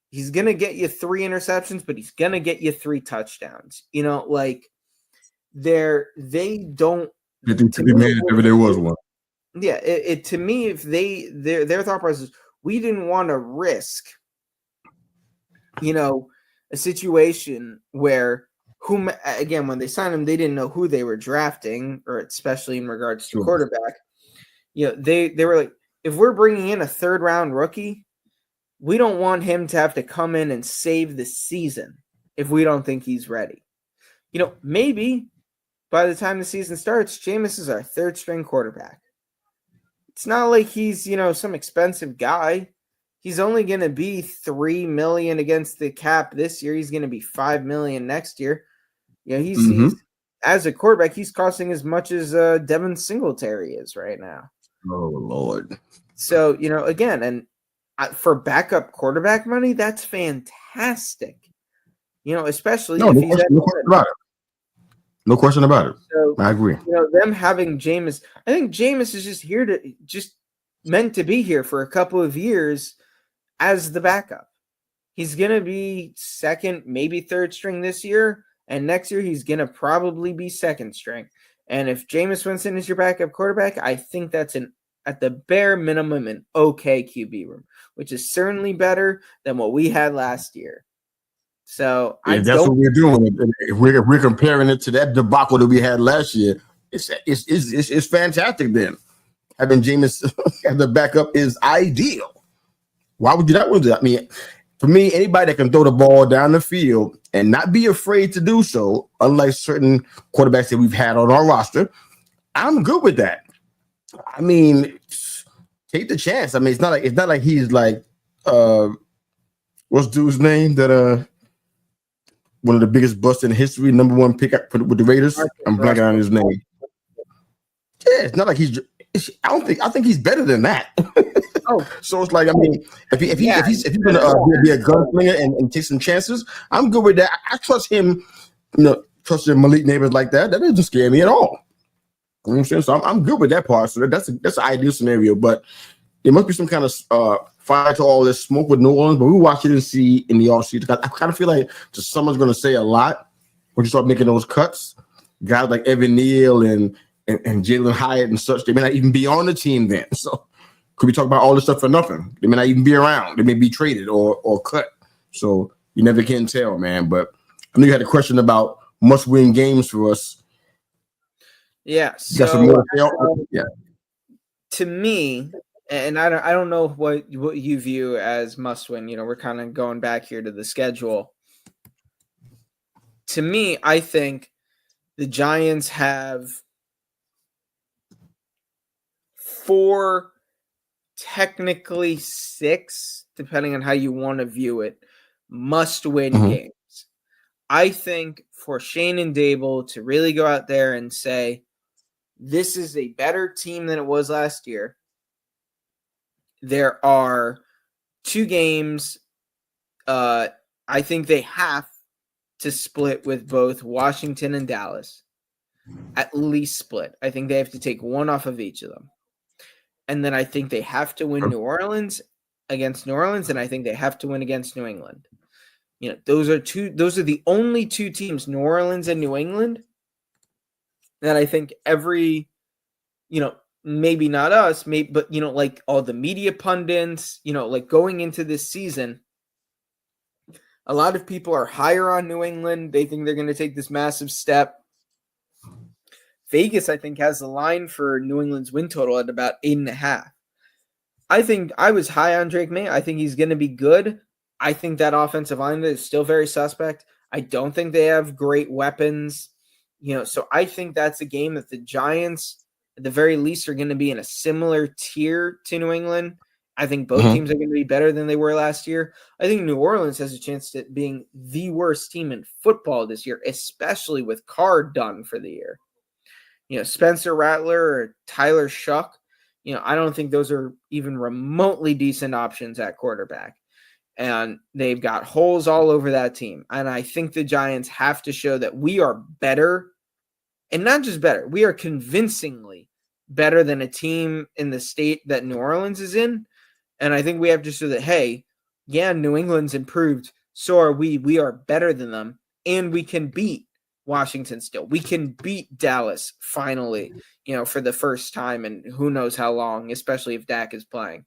He's going to get you 3 interceptions, but he's going to get you 3 touchdowns. They don't. If there was one. Yeah, to me, if their thought process, we didn't want to risk, a situation where when they signed him, they didn't know who they were drafting, or especially in regards to quarterback. They were like, if we're bringing in a 3rd round rookie, we don't want him to have to come in and save the season if we don't think he's ready. Maybe by the time the season starts, Jameis is our 3rd string quarterback. It's not like he's, some expensive guy. He's only going to be $3 million against the cap this year. He's going to be $5 million next year. He's as a quarterback, he's costing as much as Devin Singletary is right now. Oh, Lord. So, again, and for backup quarterback money, that's fantastic. Especially No, if no he's question, at no question about it. No question about it. so I agree. them having Jameis, I think Jameis is just meant to be here for a couple of years as the backup. He's gonna be second, maybe third string this year, and next year he's gonna probably be second string. And if Jameis Winston is your backup quarterback, I think that's at the bare minimum an okay QB room, which is certainly better than what we had last year. So Yeah, that's what we're doing. If we're comparing it to that debacle that we had last year, it's fantastic. Then having Jameis as the backup is ideal. Why would you not want to do that? I mean, for me, anybody that can throw the ball down the field and not be afraid to do so, unlike certain quarterbacks that we've had on our roster, I'm good with that. I mean, take the chance. I mean, it's not like he's like what's dude's name that one of the biggest busts in history, number one pick with the Raiders. I'm blanking on his name. Yeah, it's not like he's. I think he's better than that. So it's like, I mean, if he's going to be a gunslinger and take some chances, I'm good with that. I trust him. Trusting Malik Neighbors like that doesn't scare me at all. You know what I'm saying? So I'm good with that part. So that's an ideal scenario. But there must be some kind of fire to all this smoke with New Orleans. But we watch it and see in the offseason. I kind of feel like the summer's going to say a lot when you start making those cuts. Guys like Evan Neal and Jalen Hyatt and such, they may not even be on the team then. So could we talk about all this stuff for nothing? They may not even be around. They may be traded or cut. So you never can tell, man. But I know you had a question about must-win games for us. Yeah. So yeah. To me, and I don't know what you view as must-win. We're kind of going back here to the schedule. To me, I think the Giants have 4, technically 6, depending on how you want to view it, must-win games. I think for Shane and Dable to really go out there and say, this is a better team than it was last year. There are 2 games I think they have to split with both Washington and Dallas. At least split. I think they have to take 1 off of each of them. And then I think they have to win New Orleans, and I think they have to win against New England. Those are the only 2 teams, New Orleans and New England, that I think every, maybe not us, but like all the media pundits, like going into this season, a lot of people are higher on New England. They think they're going to take this massive step. Vegas, I think, has the line for New England's win total at about 8.5. I think I was high on Drake May. I think he's going to be good. I think that offensive line is still very suspect. I don't think they have great weapons. So I think that's a game that the Giants, at the very least, are going to be in a similar tier to New England. I think both teams are going to be better than they were last year. I think New Orleans has a chance at being the worst team in football this year, especially with Carr done for the year. Spencer Rattler or Tyler Shuck, I don't think those are even remotely decent options at quarterback. And they've got holes all over that team. And I think the Giants have to show that we are better, and not just better, we are convincingly better than a team in the state that New Orleans is in. And I think we have to show that, hey, yeah, New England's improved. So are we. We are better than them. And we can beat Washington still. We can beat Dallas finally, for the first time and who knows how long, especially if Dak is playing.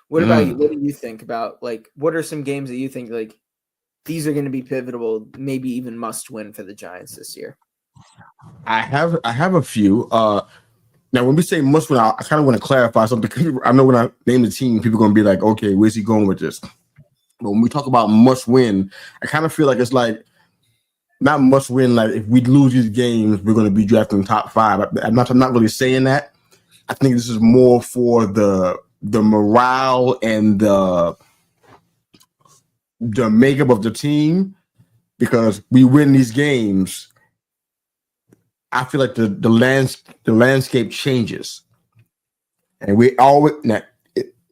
What about you? What do you think about, what are some games that you think, these are going to be pivotal, maybe even must win for the Giants this year? I have a few. Now, when we say must win, I kind of want to clarify something because I know when I name the team, people are going to be like, okay, where's he going with this? But when we talk about must win, I kind of feel like it's like not must win. Like if we lose these games, we're going to be drafting top 5. I'm not really saying that. I think this is more for the morale and the makeup of the team, because we win these games. I feel like the landscape changes, and we always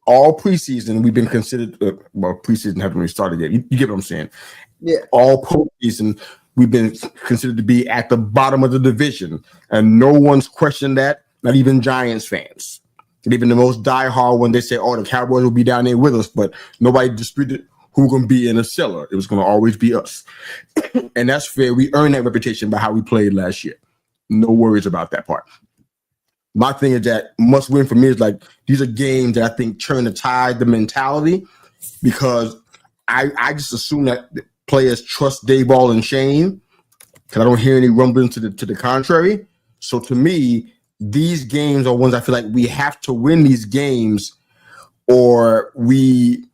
all preseason we've been considered. Preseason haven't really started yet. You get what I'm saying? Yeah. All postseason we've been considered to be at the bottom of the division, and no one's questioned that. Not even Giants fans. And even the most diehard when they say, "Oh, the Cowboys will be down there with us," but nobody disputed who going to be in the cellar. It was going to always be us, and that's fair. We earned that reputation by how we played last year. No worries about that part. My thing is that must win for me is like these are games that I think turn the tide, the mentality, because I just assume that players trust Dayball and Shane because I don't hear any rumblings to the contrary. So to me, these games are ones I feel like we have to win these games, or we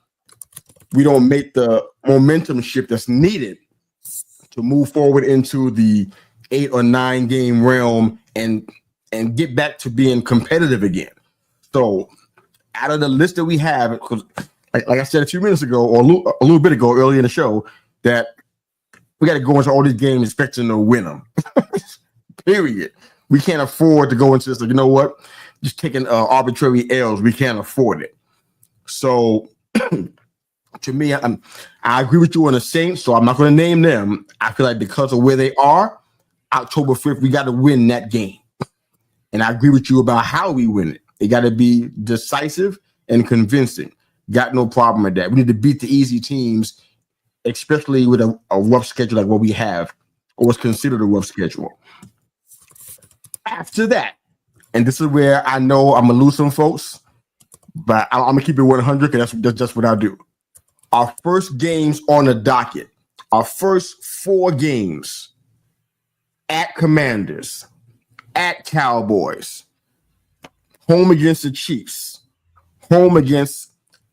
don't make the momentum shift that's needed to move forward into the 8 or 9 game realm and get back to being competitive again. So out of the list that we have, because like I said a few minutes ago or a little bit ago earlier in the show, that we got to go into all these games expecting to win them. Period. We can't afford to go into this. Like, you know what? Just taking arbitrary L's. We can't afford it. So to me, I agree with you on the Saints, so I'm not going to name them. I feel like because of where they are, October 5th, we got to win that game. And I agree with you about how we win it. It got to be decisive and convincing. Got no problem with that. We need to beat the easy teams, especially with a rough schedule like what we have, or what's considered a rough schedule. After that, and this is where I know I'm going to lose some folks, but I'm going to keep it 100 because that's just what I do. Our first games on the docket, our first 4 games at Commanders, at Cowboys, home against the Chiefs, home against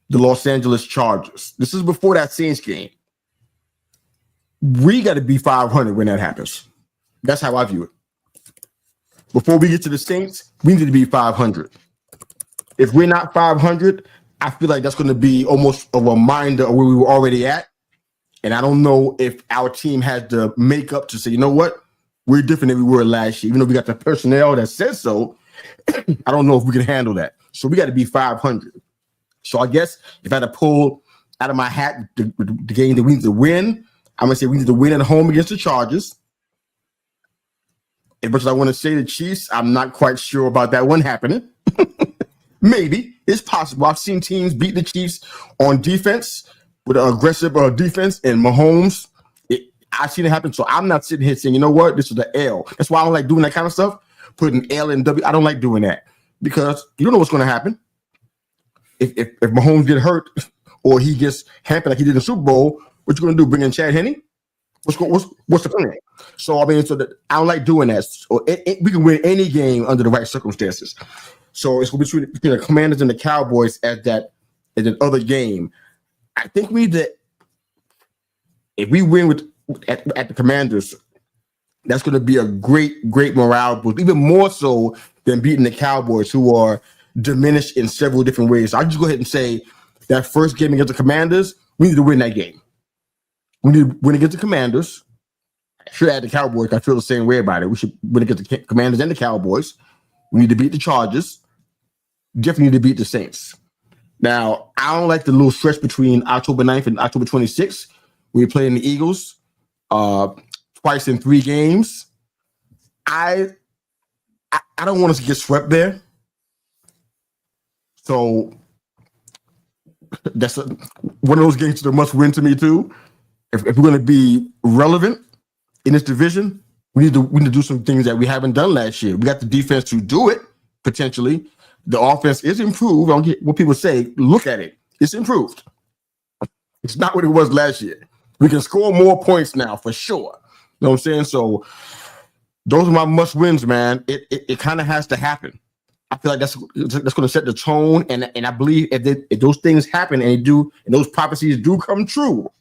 the Los Angeles Chargers. This is before that Saints game. We got to be 500 when that happens. That's how I view it. Before we get to the Saints, we need to be 500. If we're not 500, I feel like that's going to be almost a reminder of where we were already at. And I don't know if our team has the makeup to say, you know what? We're different than we were last year. Even though we got the personnel that says so, I don't know if we can handle that. So we got to be 500. So I guess if I had to pull out of my hat the game that we need to win, I'm going to say we need to win at home against the Chargers. As much as I want to say the Chiefs, I'm not quite sure about that one happening. Maybe. It's possible. I've seen teams beat the Chiefs on defense with an aggressive defense, and Mahomes, I've seen it happen. So I'm not sitting here saying, you know what, this is the L. That's why I don't like doing that kind of stuff. Putting L and W. I don't like doing that because you don't know what's going to happen. If Mahomes get hurt or he gets hampered like he did in the Super Bowl, what you going to do? Bring in Chad Henne? What's the plan? So I mean, I don't like doing that. So we can win any game under the right circumstances. So it's going to be between the Commanders and the Cowboys as that other game. I think if we win at the Commanders, that's going to be a great morale boost, even more so than beating the Cowboys, who are diminished in several different ways. So I'll just go ahead and say that first game against the Commanders, we need to win that game. We need to win against the Commanders. I should add the Cowboys. I feel the same way about it. We should win against the Commanders and the Cowboys. We need to beat the Chargers. Definitely need to beat the Saints. Now, I don't like the little stretch between October 9th and October 26th. We're playing the Eagles twice in 3 games. I don't want us to get swept there. So that's one of those games that must win to me too. If we're going to be relevant in this division, we need to do some things that we haven't done last year. We got the defense to do it potentially. The offense is improved. I don't get what people say. Look at it. It's improved. It's not what it was last year. We can score more points now for sure. You know what I'm saying? So those are my must wins, man. It kind of has to happen. I feel like that's going to set the tone, and I believe if those things happen and those prophecies do come true,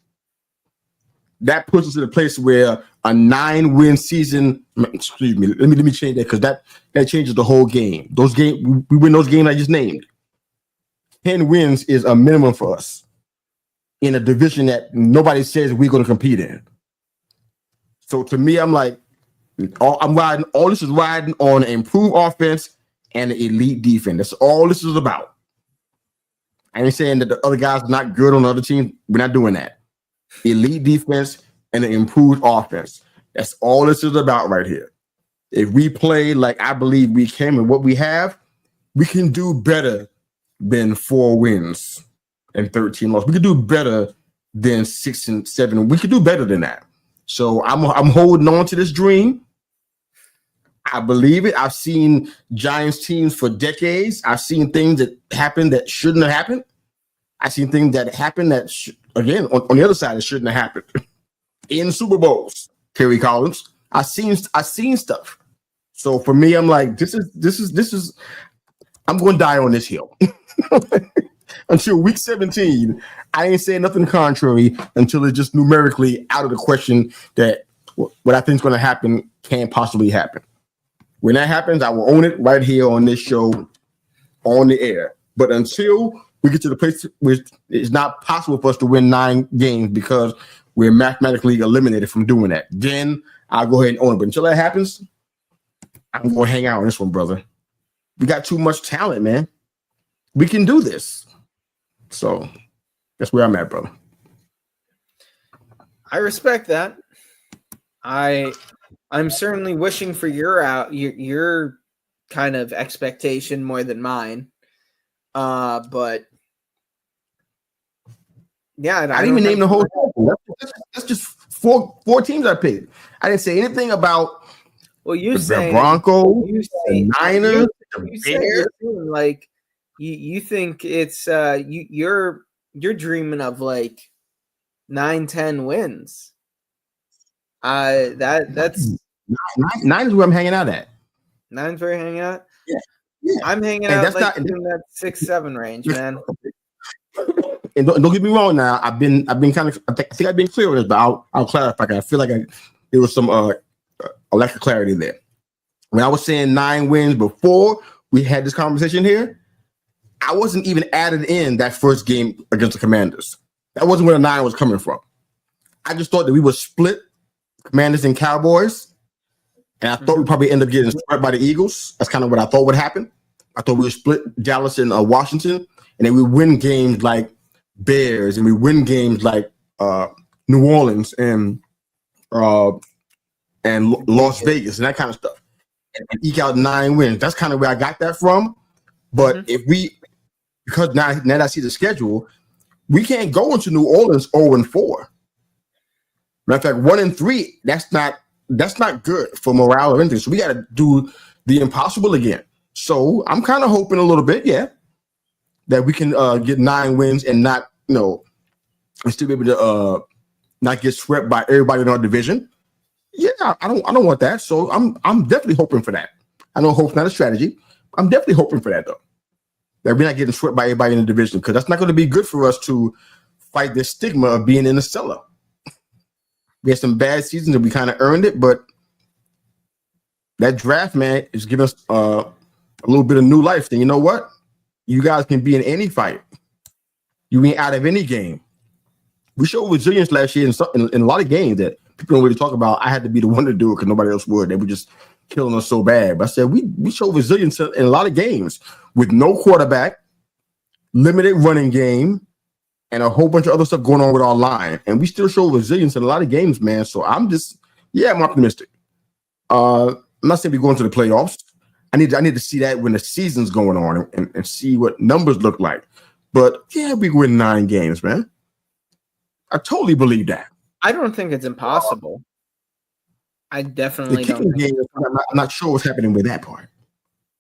that puts us in a place where a 9-win season. Excuse me. Let me change that because that changes the whole game. We win those games I just named. 10 wins is a minimum for us in a division that nobody says we're going to compete in. So to me, I'm like, all this is riding on an improved offense and an elite defense. That's all this is about. I ain't saying that the other guys are not good on the other team. We're not doing that. Elite defense and an improved offense. That's all this is about right here. If we play like I believe we can and what we have, we can do better than 4 wins and 13 losses. We can do better than 6 and 7. We could do better than that. So I'm holding on to this dream. I believe it. I've seen Giants teams for decades. I've seen things that happen that shouldn't have happened. I've seen things that happen that, again, on the other side, it shouldn't have happened. In Super Bowls, Kerry Collins, I've seen stuff. So for me, I'm like, this is. I'm going to die on this hill until week 17. I ain't saying nothing contrary until it's just numerically out of the question that what I think is going to happen can't possibly happen. When that happens, I will own it right here on this show, on the air. But until we get to the place where it's not possible for us to win 9 games because we're mathematically eliminated from doing that, then I'll go ahead and own it. But until that happens, I'm going to hang out on this one, brother. We got too much talent, man. We can do this. So that's where I'm at, brother. I respect that. I'm certainly wishing for your kind of expectation more than mine. But yeah, I didn't even name the whole thing. That's just four teams I picked. I didn't say anything about the Broncos, the Niners, the Bears. You think it's you're dreaming of like 9-10 wins. That's 9 is where I'm hanging out at. 9's where you're hanging out. Yeah. I'm hanging out like in that 6-7 range, man. And don't get me wrong. Now I've been kind of. I think I've been clear on this, but I'll clarify. I feel like there was some a lack of clarity there. When I was saying 9 wins before we had this conversation here, I wasn't even added in that first game against the Commanders. That wasn't where the 9 was coming from. I just thought that we would split Commanders and Cowboys, and I thought we'd probably end up getting swept by the Eagles. That's kind of what I thought would happen. I thought we would split Dallas and Washington, and then we win games like Bears, and we win games like New Orleans and Las Vegas and that kind of stuff, and eke out 9 wins. That's kind of where I got that from. But because now that I see the schedule, we can't go into New Orleans 0-4. Matter of fact, 1-3. That's not good for morale or anything. So we got to do the impossible again. So I'm kind of hoping a little bit, that we can get 9 wins and not, and still be able to not get swept by everybody in our division. Yeah, I don't want that. So I'm definitely hoping for that. I know hope's not a strategy. I'm definitely hoping for that though. That we're not getting swept by everybody in the division, because that's not going to be good for us to fight this stigma of being in the cellar. We had some bad seasons and we kind of earned it, but that draft, man, is giving us a little bit of new life. And you know what? You guys can be in any fight. You ain't out of any game. We showed resilience last year in a lot of games that people don't really talk about. I had to be the one to do it because nobody else would. They were just killing us so bad. But I said we showed resilience in a lot of games with no quarterback, limited running game, and a whole bunch of other stuff going on with our line. And we still show resilience in a lot of games, man. So I'm optimistic. I'm not saying we're going to the playoffs. I need to see that when the season's going on and see what numbers look like. But we win 9 games, man. I totally believe that. I don't think it's impossible. I definitely the kicking game. I'm not sure what's happening with that part.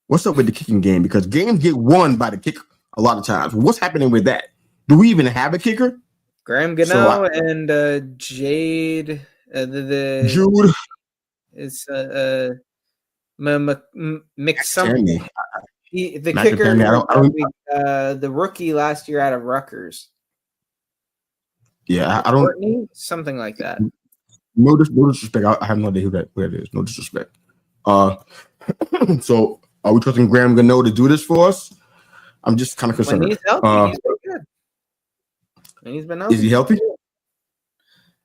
What's up with the kicking game? Because games get won by the kicker a lot of times. What's happening with that? Do we even have a kicker? Graham Gano and Jade. The Jude is mix something. The kicker, the rookie last year out of Rutgers. Yeah, I don't. Courtney? Something like that. No disrespect. I have no idea who it is. No disrespect. So are we trusting Graham Gano to do this for us? I'm just kind of concerned. When he's healthy, he's been good. When he's been healthy. Is he healthy?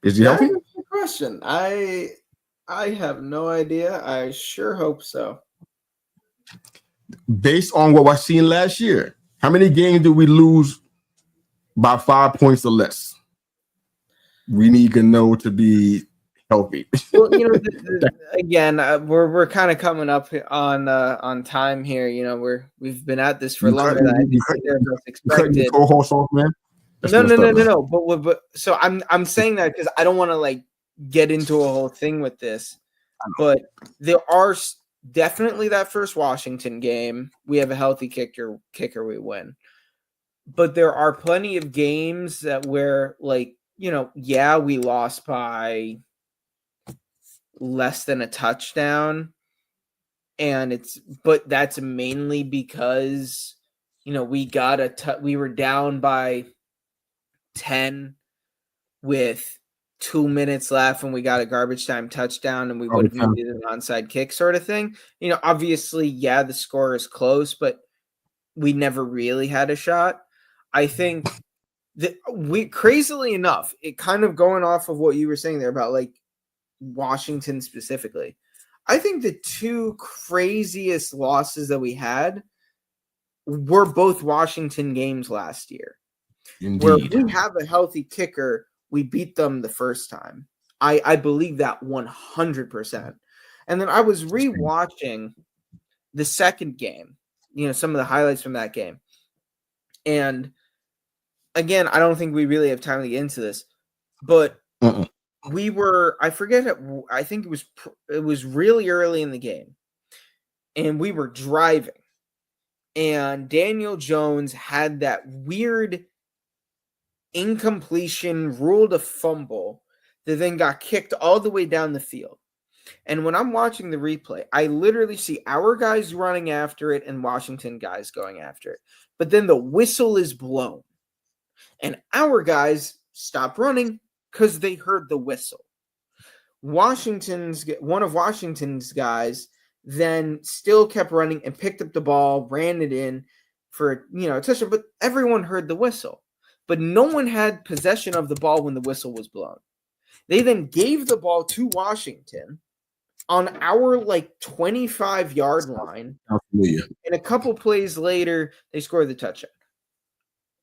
Is he healthy? That's a good question. I have no idea. I sure hope so. Based on what I've seen last year, how many games did we lose by 5 points or less. We need Gano to be healthy. Well, again, we're kind of coming up on time here. We've been at this for longer than I expected. Co-host off, man. No. But so I'm saying that because I don't want to like get into a whole thing with this. But there are definitely that first Washington game. We have a healthy kicker, we win. But there are plenty of games that where like we lost by less than a touchdown, but that's mainly because we were down by 10 with 2 minutes left and we got a garbage time touchdown and we would have needed an onside kick sort of thing. Obviously, the score is close, but we never really had a shot. I think that crazily enough, it kind of going off of what you were saying there about like Washington specifically. I think the two craziest losses that we had were both Washington games last year. Indeed. Where if we have a healthy kicker, we beat them the first time. I believe that 100%. And then I was rewatching the second game, some of the highlights from that game. And again, I don't think we really have time to get into this, but we were, I forget, I think it was really early in the game, and we were driving, and Daniel Jones had that weird incompletion, ruled a fumble that then got kicked all the way down the field. And when I'm watching the replay, I literally see our guys running after it and Washington guys going after it. But then the whistle is blown. And our guys stopped running because they heard the whistle. One of Washington's guys then still kept running and picked up the ball, ran it in for a touchdown. But everyone heard the whistle. But no one had possession of the ball when the whistle was blown. They then gave the ball to Washington on our 25-yard line. And a couple plays later, they scored the touchdown.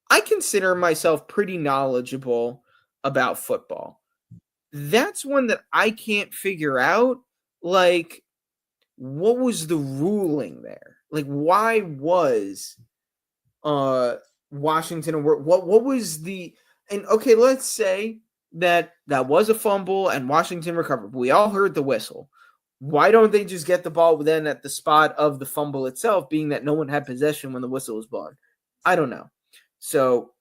I consider myself pretty knowledgeable about football. That's one that I can't figure out. What was the ruling there? Why was Washington, what was the, and okay, let's say that was a fumble and Washington recovered. We all heard the whistle. Why don't they just get the ball then at the spot of the fumble itself, being that no one had possession when the whistle was blown? I don't know. So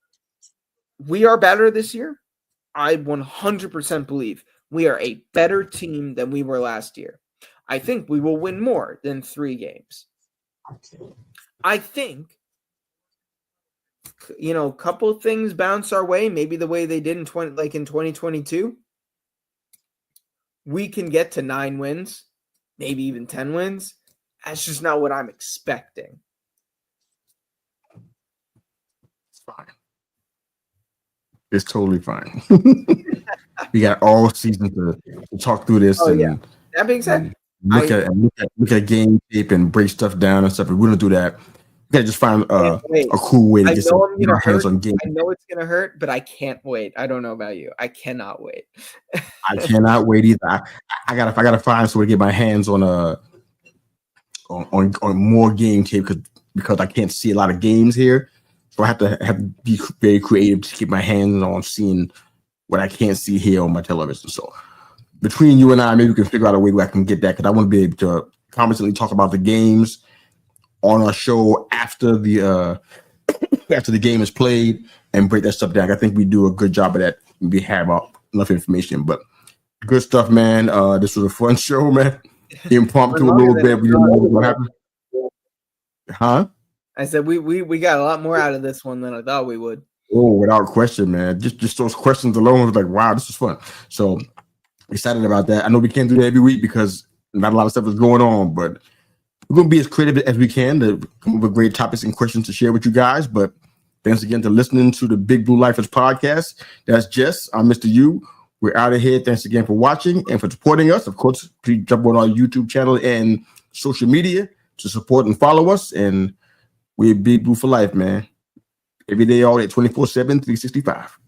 we are better this year. I 100% believe we are a better team than we were last year. I think we will win more than 3 games. I think a couple of things bounce our way, maybe the way they did in 2022. We can get to 9 wins, maybe even 10 wins. That's just not what I'm expecting. It's fine. It's totally fine. We got all season to talk through this. That being said, look at game tape and break stuff down and stuff. If we don't do that, we gotta just find a cool way to get our hands on game. I know it's gonna hurt, but I can't wait. I don't know about you. I cannot wait. I cannot wait either. I gotta find some way to get my hands on more game tape because I can't see a lot of games here. So I have to be very creative to keep my hands on seeing what I can't see here on my television. So between you and I, maybe we can figure out a way where I can get that, because I want to be able to constantly talk about the games on our show after the game is played and break that stuff down. I think we do a good job of that. We have enough information, but good stuff, man. This was a fun show, man. Impromptu a little bit. We didn't know what happened. Huh? I said we got a lot more out of this one than I thought we would. Oh, without question, man. Just those questions alone was like, wow, this is fun. So excited about that. I know we can't do that every week because not a lot of stuff is going on, but we're going to be as creative as we can to come up with great topics and questions to share with you guys. But thanks again for listening to the Big Blue Lifers podcast. That's Jess. I'm Mr. U. We're out of here. Thanks again for watching and for supporting us. Of course, please jump on our YouTube channel and social media to support and follow us. And we're Big Blue for life, man. every day, all day, 24/7, 365.